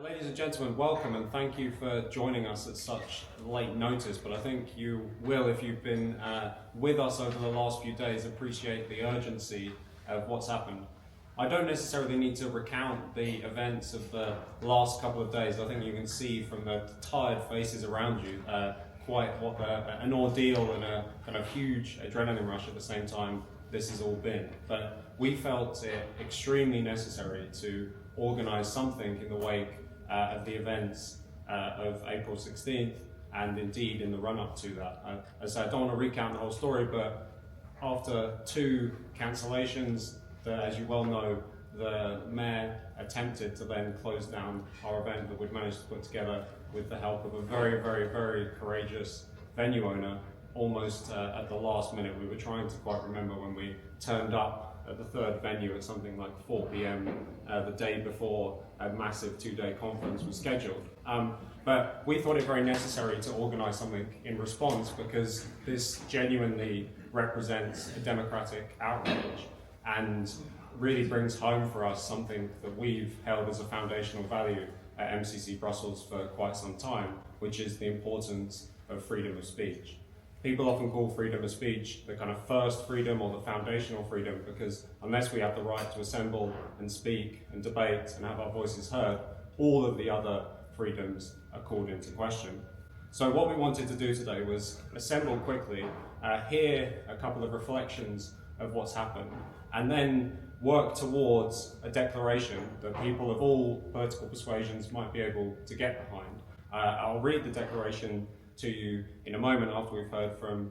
Ladies and gentlemen, welcome and thank you for joining us at such late notice, but I think you will, if you've been with us over the last few days, appreciate the urgency of what's happened. I don't necessarily need to recount the events of the last couple of days. I think you can see from the tired faces around you quite what an ordeal and a kind of huge adrenaline rush at the same time this has all been. But we felt it extremely necessary to organise something in the wake of the events of April 16th and indeed in the run-up to that. As I said, I don't want to recount the whole story, but after 2 cancellations, as you well know, the mayor attempted to then close down our event that we'd managed to put together with the help of a very, very, very courageous venue owner almost at the last minute. We were trying to quite remember when we turned up at the 3rd venue at something like 4 p.m. The day before a massive 2-day conference was scheduled. But we thought it very necessary to organise something in response because this genuinely represents a democratic outrage and really brings home for us something that we've held as a foundational value at MCC Brussels for quite some time, which is the importance of freedom of speech. People often call freedom of speech the kind of first freedom or the foundational freedom because unless we have the right to assemble and speak and debate and have our voices heard, all of the other freedoms are called into question. So what we wanted to do today was assemble quickly, hear a couple of reflections of what's happened, and then work towards a declaration that people of all political persuasions might be able to get behind. I'll read the declaration to you in a moment after we've heard from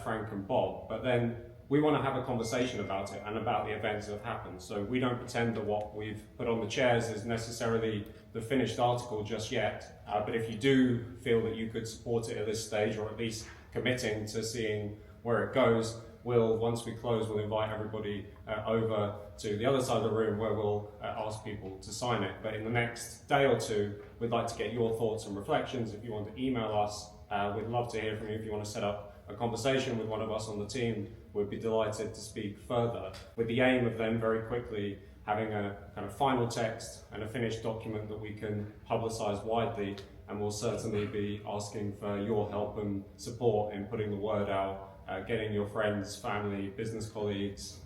Frank and Bob, but then we want to have a conversation about it and about the events that have happened. So we don't pretend that what we've put on the chairs is necessarily the finished article just yet, but if you do feel that you could support it at this stage, or at least committing to seeing where it goes, once we close, we'll invite everybody over to the other side of the room where we'll ask people to sign it. But in the next day or two, we'd like to get your thoughts and reflections. If you want to email us, we'd love to hear from you. If you want to set up a conversation with one of us on the team, we'd be delighted to speak further, with the aim of then very quickly having a kind of final text and a finished document that we can publicise widely, and we'll certainly be asking for your help and support in putting the word out, getting your friends, family, business colleagues,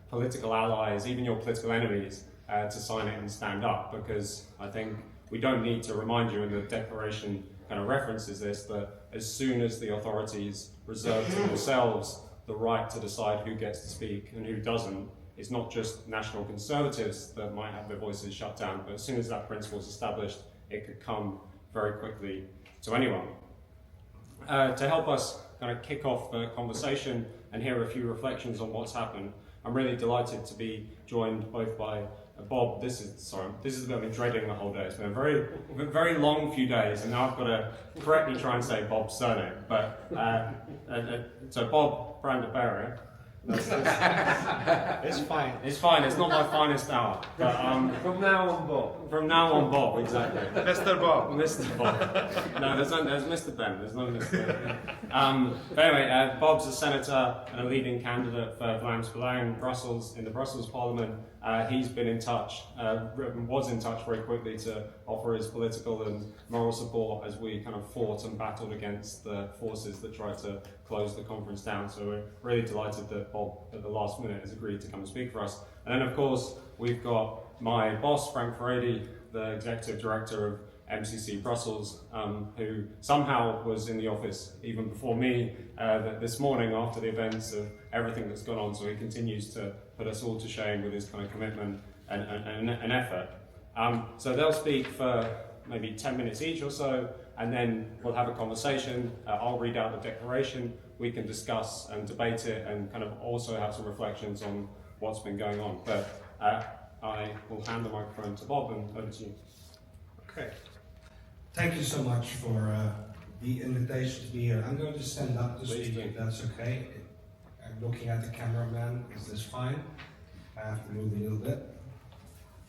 political allies, even your political enemies to sign it and stand up, because I think we don't need to remind you, and the declaration kind of references this, that as soon as the authorities reserve to themselves the right to decide who gets to speak and who doesn't, it's not just national conservatives that might have their voices shut down, but as soon as that principle is established, it could come very quickly to anyone. To help us kind of kick off the conversation and hear a few reflections on what's happened, I'm really delighted to be joined both by Bob. This is what I've been dreading the whole day. It's been a very long few days, and now I've got to correctly try and say Bob's surname. But so Bob De Brabandere. It's fine. It's fine. It's not my finest hour. But From now on, Bob. From now on, Bob. Exactly. Mr. Bob. Mr. Bob. No, there's Mr. Ben. There's no Mr. But anyway, Bob's a senator and a leading candidate for Vlaams Belang, Brussels, in the Brussels Parliament. He's been in touch, was in touch very quickly to offer his political and moral support as we kind of fought and battled against the forces that tried to close the conference down. So we're really delighted that Bob, at the last minute, has agreed to come and speak for us. And then, of course, we've got my boss, Frank Füredi, the Executive Director of MCC Brussels, who somehow was in the office even before me this morning after the events of everything that's gone on. So he continues to put us all to shame with his kind of commitment and effort. So they'll speak for maybe 10 minutes each or so, and then we'll have a conversation. I'll read out the declaration, we can discuss and debate it, and kind of also have some reflections on what's been going on. But I will hand the microphone to Bob, and over to you. Okay. Thank you so much for the invitation to be here. I'm going to stand up to speak, if that's okay. I'm looking at the cameraman. Is this fine? I have to move a little bit.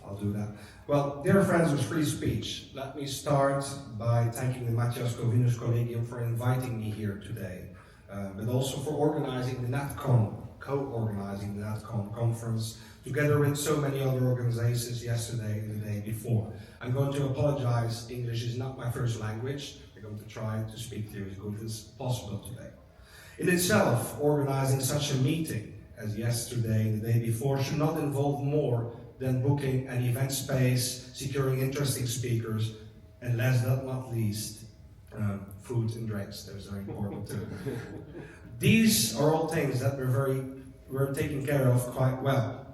I'll do that. Well, dear friends of free speech, let me start by thanking the Matthias Corvinus Collegium for inviting me here today, but also for organizing the NatCon, co-organizing the NatCon conference together with so many other organizations yesterday and the day before. I'm going to apologize, English is not my first language. I'm going to try to speak to you as good as possible today. In itself, organizing such a meeting as yesterday and the day before should not involve more than booking an event space, securing interesting speakers, and last but not least, food and drinks. Those are important too. These are all things that were taken care of quite well.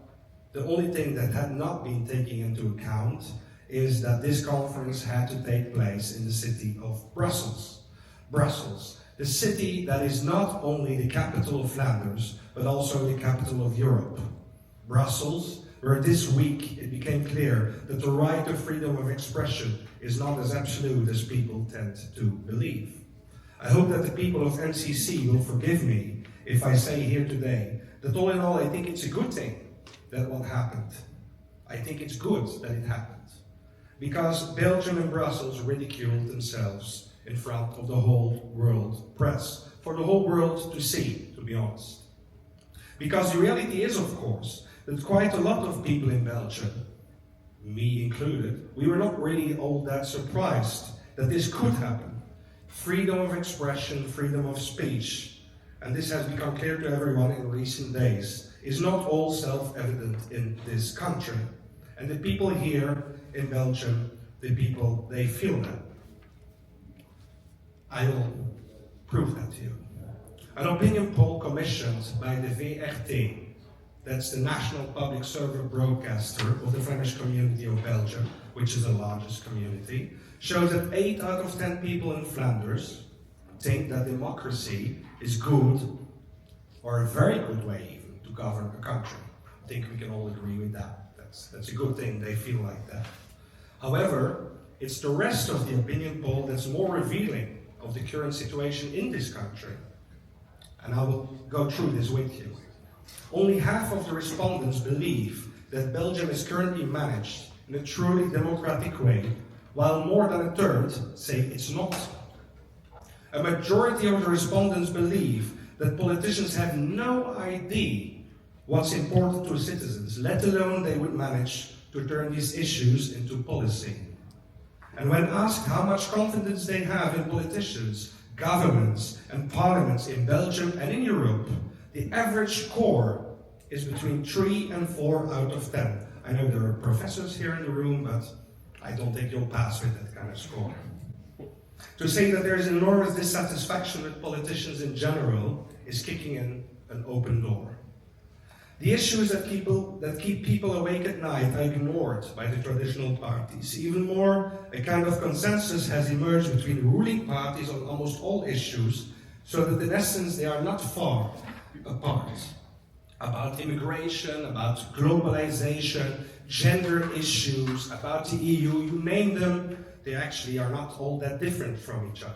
The only thing that had not been taken into account is that this conference had to take place in the city of Brussels. Brussels, the city that is not only the capital of Flanders, but also the capital of Europe. Brussels, where this week it became clear that the right to freedom of expression is not as absolute as people tend to believe. I hope that the people of NCC will forgive me if I say here today that all in all I think it's a good thing that what happened. I think it's good that it happened. Because Belgium and Brussels ridiculed themselves in front of the whole world press, for the whole world to see, to be honest. Because the reality is, of course, that quite a lot of people in Belgium, me included, we were not really all that surprised that this could happen. Freedom of expression, freedom of speech, and this has become clear to everyone in recent days, is not all self-evident in this country. And the people here in Belgium, the people, they feel that. I will prove that to you. An opinion poll commissioned by the VRT, that's the National Public Service Broadcaster of the Flemish community of Belgium, which is the largest community, shows that 8 out of 10 people in Flanders think that democracy is good, or a very good way even, to govern a country. I think we can all agree with that. That's a good thing, they feel like that. However, it's the rest of the opinion poll that's more revealing of the current situation in this country. And I will go through this with you. Only half of the respondents believe that Belgium is currently managed in a truly democratic way, while more than a third say it's not. A majority of the respondents believe that politicians have no idea what's important to citizens, let alone they would manage to turn these issues into policy. And when asked how much confidence they have in politicians, governments and parliaments in Belgium and in Europe, the average score is between 3 and 4 out of 10. I know there are professors here in the room, but I don't think you'll pass with that kind of score. To say that there is enormous dissatisfaction with politicians in general is kicking in an open door. The issues that keep people awake at night are ignored by the traditional parties. Even more, a kind of consensus has emerged between ruling parties on almost all issues, so that in essence they are not far apart. About immigration, about globalization, gender issues, about the EU, you name them, they actually are not all that different from each other.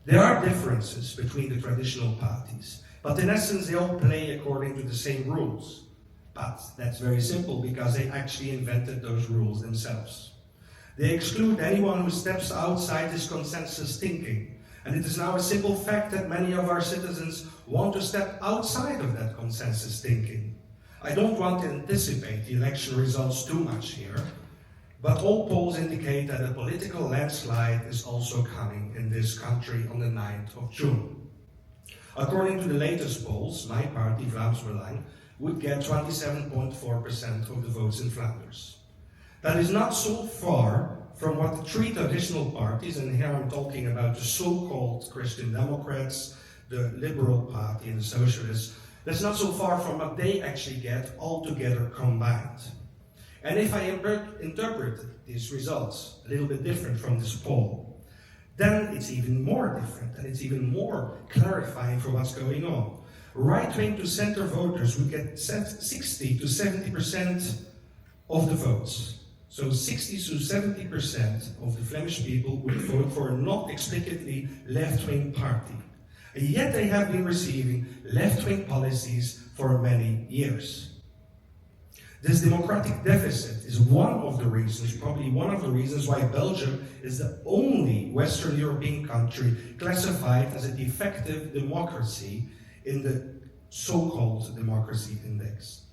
There are differences between the traditional parties, but in essence they all play according to the same rules. But that's very simple because they actually invented those rules themselves. They exclude anyone who steps outside this consensus thinking. And it is now a simple fact that many of our citizens want to step outside of that consensus thinking. I don't want to anticipate the election results too much here, but all polls indicate that a political landslide is also coming in this country on the 9th of June. According to the latest polls, my party, Vlaams Belang, would get 27.4% of the votes in Flanders. That is not so far from what the 3 traditional parties, and here I'm talking about the so-called Christian Democrats, the Liberal Party and the Socialists, that's not so far from what they actually get altogether combined. And if I interpret these results a little bit different from this poll, then it's even more different and it's even more clarifying for what's going on. Right-wing to center voters would get 60 to 70% of the votes. So 60 to 70% of the Flemish people would vote for a not explicitly left-wing party. And yet they have been receiving left-wing policies for many years. This democratic deficit is one of the reasons, probably one of the reasons why Belgium is the only Western European country classified as a defective democracy in the so-called democracy index.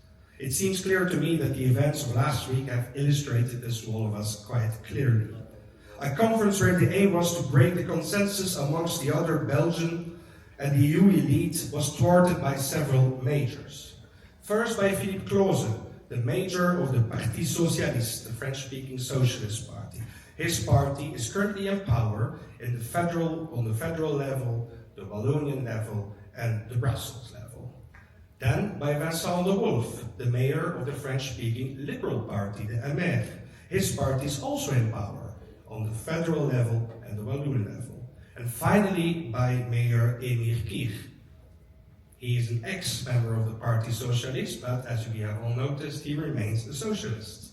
It seems clear to me that the events of last week have illustrated this to all of us quite clearly. A conference where the aim was to break the consensus amongst the other Belgian and the EU elite was thwarted by several majors. First by Philippe Clause, the major of the Parti Socialiste, the French-speaking Socialist Party. His party is currently in power on the federal level, the Wallonian level, and the Brussels level. Then by Vincent de Wolf, the mayor of the French-speaking Liberal Party, the MR. His party is also in power on the federal level and the Walloon level. And finally by Mayor Emir Kier. He is an ex-member of the Parti Socialiste, but as we have all noticed, he remains a socialist.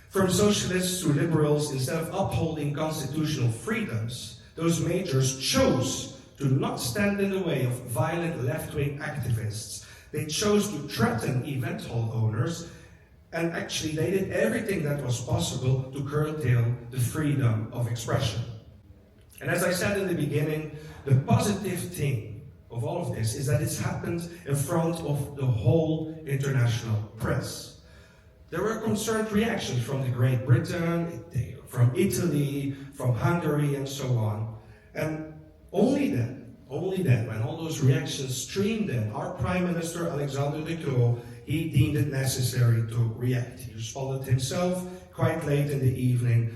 From socialists to liberals, instead of upholding constitutional freedoms, those majors chose to not stand in the way of violent left-wing activists. They chose to threaten event hall owners, and actually they did everything that was possible to curtail the freedom of expression. And as I said in the beginning, the positive thing of all of this is that it's happened in front of the whole international press. There were concerned reactions from the Great Britain, from Italy, from Hungary, and so on. And only then, when all those reactions streamed in, our Prime Minister, Alexander De Croo, he deemed it necessary to react. He responded himself quite late in the evening,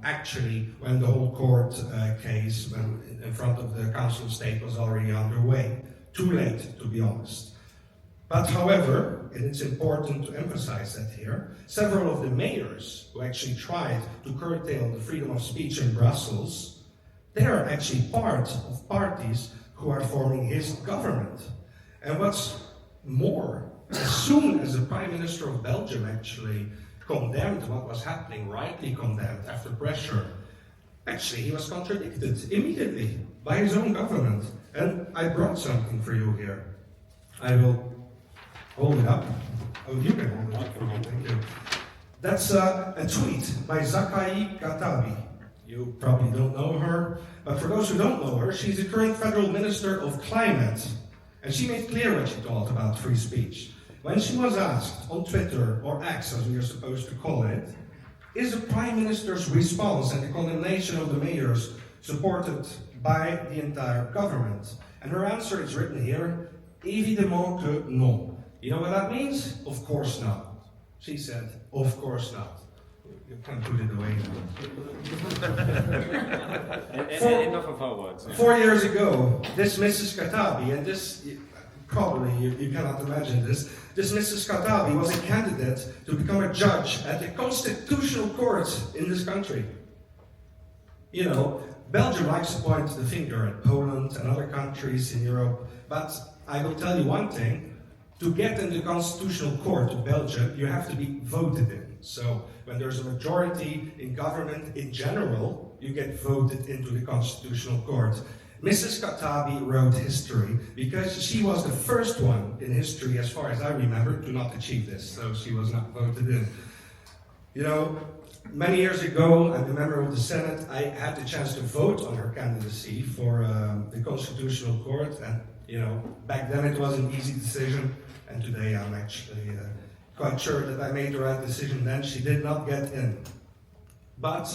actually when the whole court case in front of the Council of State was already underway. Too late, to be honest. But however, and it's important to emphasize that here, several of the mayors who actually tried to curtail the freedom of speech in Brussels, they are actually part of parties who are forming his government. And what's more, as soon as the Prime Minister of Belgium actually condemned what was happening, rightly condemned after pressure, actually he was contradicted immediately by his own government. And I brought something for you here. I will hold it up. Oh, you can hold it up. Thank you. That's a tweet by Zakai Katabi. You probably don't know her, but for those who don't know her, she's the current Federal Minister of Climate. And she made clear what she thought about free speech. When she was asked on Twitter, or X as we are supposed to call it, is the Prime Minister's response and the condemnation of the mayors supported by the entire government? And her answer is written here, évidemment que non. You know what that means? Of course not. She said, of course not. You can put it away now. Enough of her words. Yeah. 4 years ago, this Mrs. Katabi, and this, probably you cannot imagine this Mrs. Katabi was a candidate to become a judge at the constitutional court in this country. You know, Belgium likes to point the finger at Poland and other countries in Europe, but I will tell you one thing, to get in the constitutional court of Belgium, you have to be voted in. So when there's a majority in government in general, you get voted into the constitutional court. Mrs. Katabi wrote history because she was the first one in history, as far as I remember, to not achieve this. So she was not voted in. You know, many years ago, I'm a member of the Senate, I had the chance to vote on her candidacy for the Constitutional Court. And, you know, back then it was an easy decision. And today I'm actually quite sure that I made the right decision then. She did not get in. But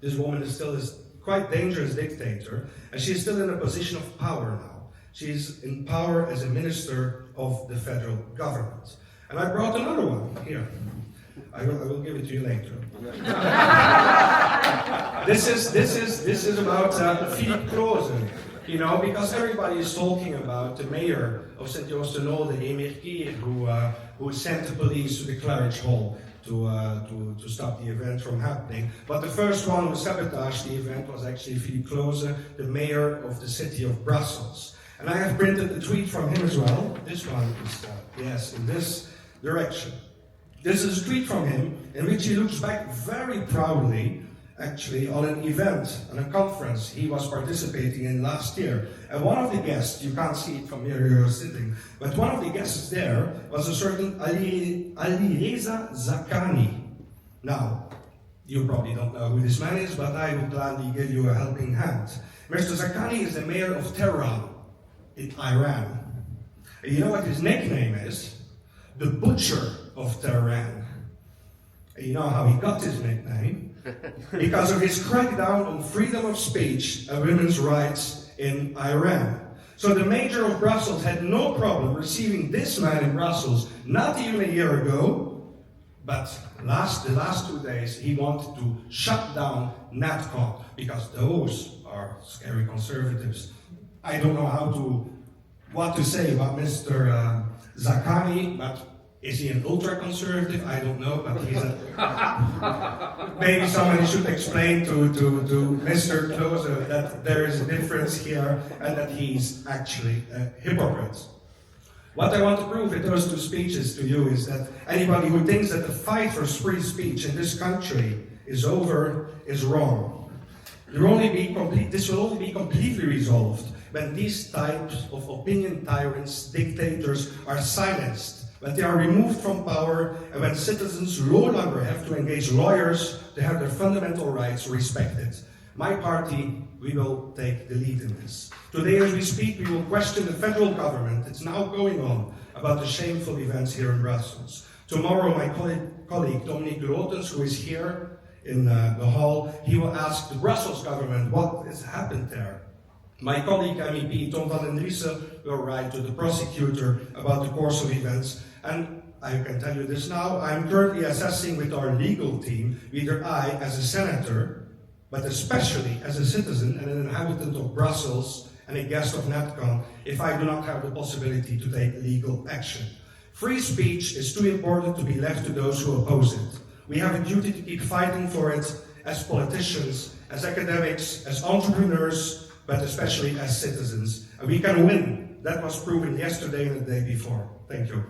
this woman is still this quite dangerous dictator, and she's still in a position of power now. She's in power as a minister of the federal government. And I brought another one here. I will give it to you later. This is about Philippe Clause, you know, because everybody is talking about the mayor of Saint-Joost-de-Noode, Emir Kier, who sent the police to the Claridge Hall to stop the event from happening. But the first one who sabotaged the event was actually Philippe Clause, the mayor of the city of Brussels. And I have printed a tweet from him as well. This one is, yes, in this direction. This is a tweet from him in which he looks back very proudly, actually, on an event, on a conference he was participating in last year. And one of the guests, you can't see it from where you're sitting, but one of the guests there was a certain Alireza Zakani. Now, you probably don't know who this man is, but I will gladly give you a helping hand. Mr. Zakani is the mayor of Tehran in Iran. And you know what his nickname is? the Butcher of Tehran. And you know how he got his nickname? Because of his crackdown on freedom of speech and women's rights in Iran. So the mayor of Brussels had no problem receiving this man in Brussels, not even a year ago, but the last 2 days he wanted to shut down NatCon, because those are scary conservatives. I don't know what to say about Mr. Zakani, but is he an ultra-conservative? I don't know, but he's maybe somebody should explain to Mr. Klose that there is a difference here and that he's actually a hypocrite. What I want to prove with those two speeches to you is that anybody who thinks that the fight for free speech in this country is over is wrong. This will only be completely resolved when these types of opinion tyrants, dictators, are silenced, when they are removed from power, and when citizens no longer have to engage lawyers to have their fundamental rights respected. My party, we will take the lead in this. Today as we speak, we will question the federal government. It's now going on about the shameful events here in Brussels. Tomorrow, my colleague Dominique Lotens, who is here in the hall, he will ask the Brussels government what has happened there. My colleague MEP Tom van den Driessen will write to the prosecutor about the course of events. And I can tell you this now, I'm currently assessing with our legal team, whether I, as a senator, but especially as a citizen and an inhabitant of Brussels and a guest of NatCon, if I do not have the possibility to take legal action. Free speech is too important to be left to those who oppose it. We have a duty to keep fighting for it as politicians, as academics, as entrepreneurs, but especially as citizens. And we can win. That was proven yesterday and the day before. Thank you.